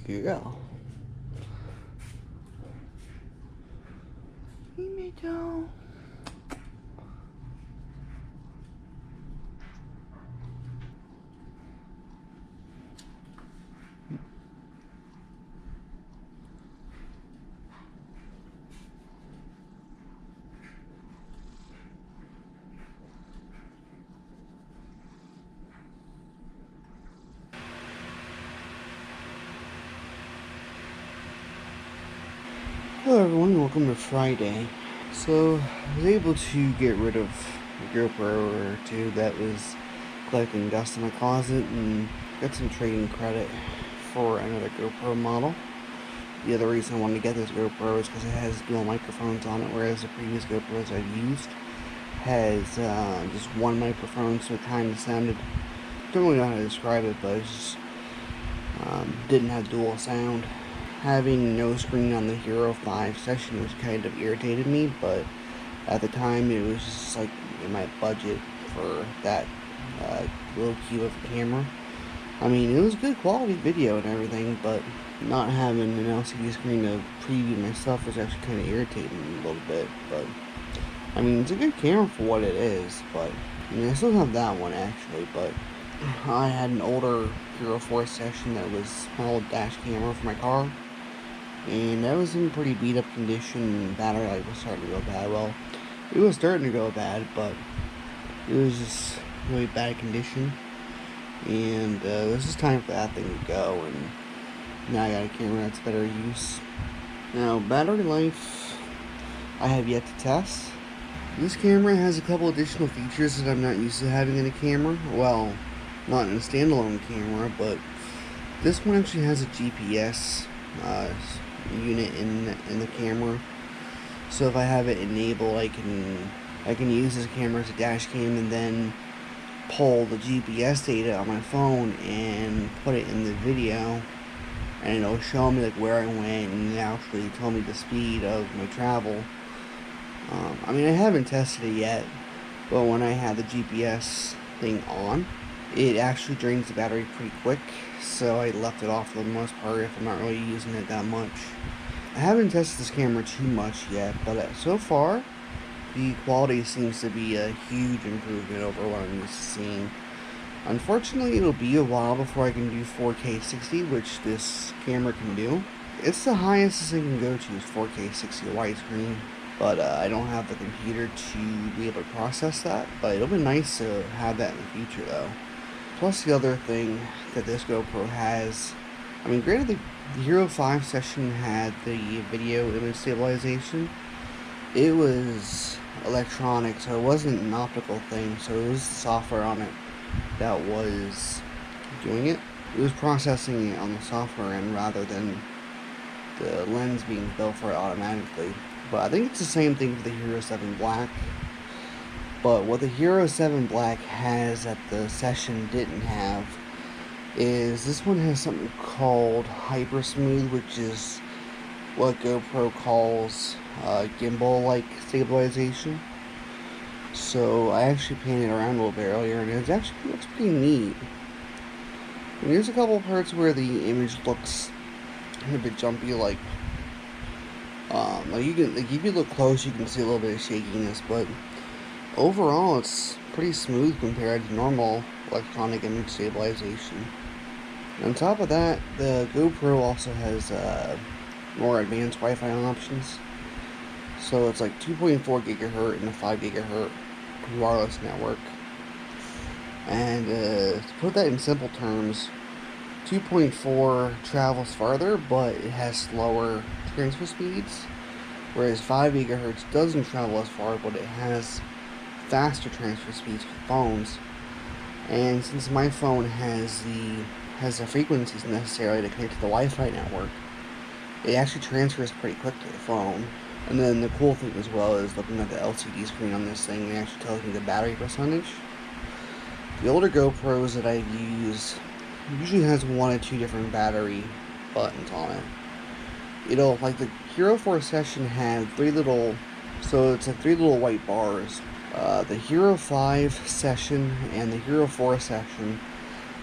Here you go. Here we go. Hello everyone, welcome to Friday. So, I was able to get rid of a GoPro or two that was collecting dust in my closet and got some trading credit for another GoPro model. The other reason I wanted to get this GoPro is because it has dual microphones on it, whereas the previous GoPros I've used has just one microphone, so it kind of sounded, don't really know how to describe it, but it just didn't have dual sound. Having no screen on the Hero 5 session was kind of irritated me, but at the time it was just like in my budget for that little cube of a camera. I mean, it was good quality video and everything, but not having an LCD screen to preview my stuff was actually kind of irritating me a little bit. But I mean, it's a good camera for what it is, but I mean, I still have that one actually, but I had an older Hero 4 session that was my old dash camera for my car, and that was in pretty beat up condition. Battery life was starting to go bad. Well, it was starting to go bad, but it was just really bad condition, and this is time for that thing to go, and now I got a camera that's better use. Now, battery life I have yet to test. This camera has a couple additional features that I'm not used to having in a camera. Well, not in a standalone camera, but this one actually has a GPS unit in the camera. So if I have it enabled, I can use this camera as a dash cam and then pull the GPS data on my phone and put it in the video, and it'll show me like where I went and actually tell me the speed of my travel. I mean, I haven't tested it yet, but when I have the GPS thing on, it actually drains the battery pretty quick, so I left it off for the most part if I'm not really using it that much. I haven't tested this camera too much yet, but so far, the quality seems to be a huge improvement over what I'm used to seeing. Unfortunately, it'll be a while before I can do 4K 60, which this camera can do. It's the highest this thing can go to is 4K 60 widescreen, but I don't have the computer to be able to process that, but it'll be nice to have that in the future though. Plus the other thing that this GoPro has, I mean, granted the Hero 5 session had the video image stabilization. It was electronic, so it wasn't an optical thing, so it was the software on it that was doing it. It was processing it on the software end rather than the lens being built for it automatically. But I think it's the same thing for the Hero 7 Black. But what the Hero 7 Black has that the session didn't have is this one has something called Hyper Smooth, which is what GoPro calls gimbal-like stabilization. So I actually painted around a little bit earlier, and it actually looks pretty neat. And there's a couple parts where the image looks a bit jumpy, like you can, like if you look close, you can see a little bit of shakiness, but overall, it's pretty smooth compared to normal electronic image stabilization. And on top of that, the GoPro also has more advanced Wi-Fi options. So it's like 2.4 gigahertz and a 5 gigahertz wireless network. And to put that in simple terms, 2.4 travels farther, but it has slower transfer speeds, whereas 5 gigahertz doesn't travel as far, but it has faster transfer speeds for phones. And since my phone has the frequencies necessary to connect to the Wi-Fi network, it actually transfers pretty quick to the phone. And then the cool thing as well is looking at the LCD screen on this thing, it actually tells me the battery percentage. The older GoPros that I've used usually has one or two different battery buttons on it. It'll, like the Hero 4 session had three little white bars. The Hero 5 session and the Hero 4 session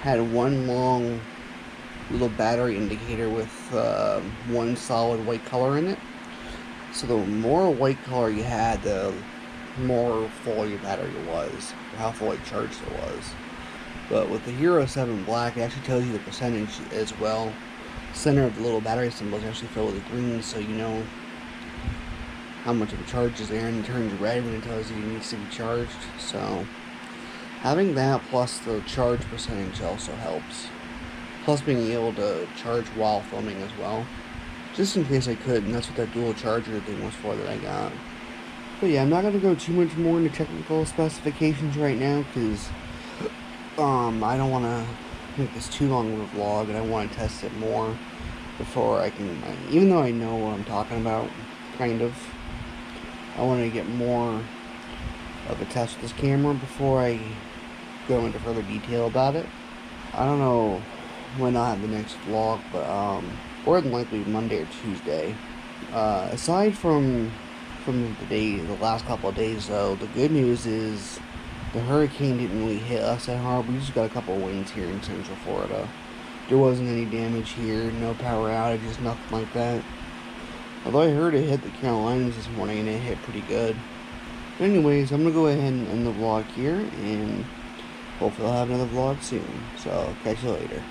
had one long little battery indicator with one solid white color in it. So the more white color you had, the more full your battery was, or how fully charged it was. But with the Hero 7 Black, it actually tells you the percentage as well. Center of the little battery symbol is actually filled with green, so you know how much of a charge is there, and it turns red when it tells you it needs to be charged. So having that plus the charge percentage also helps. Plus being able to charge while filming as well. Just in case I could, and that's what that dual charger thing was for that I got. But yeah, I'm not going to go too much more into technical specifications right now, because I don't want to make this too long of a vlog, and I want to test it more before I can, even though I know what I'm talking about, kind of, I want to get more of a test with this camera before I go into further detail about it. I don't know when I'll have the next vlog, but more than likely Monday or Tuesday. Aside from the last couple of days though, the good news is the hurricane didn't really hit us that hard. We just got a couple of winds here in Central Florida. There wasn't any damage here, no power outages, nothing like that. Although I heard it hit the Carolinas this morning and it hit pretty good. But anyways, I'm going to go ahead and end the vlog here, and hopefully I'll have another vlog soon. So, catch you later.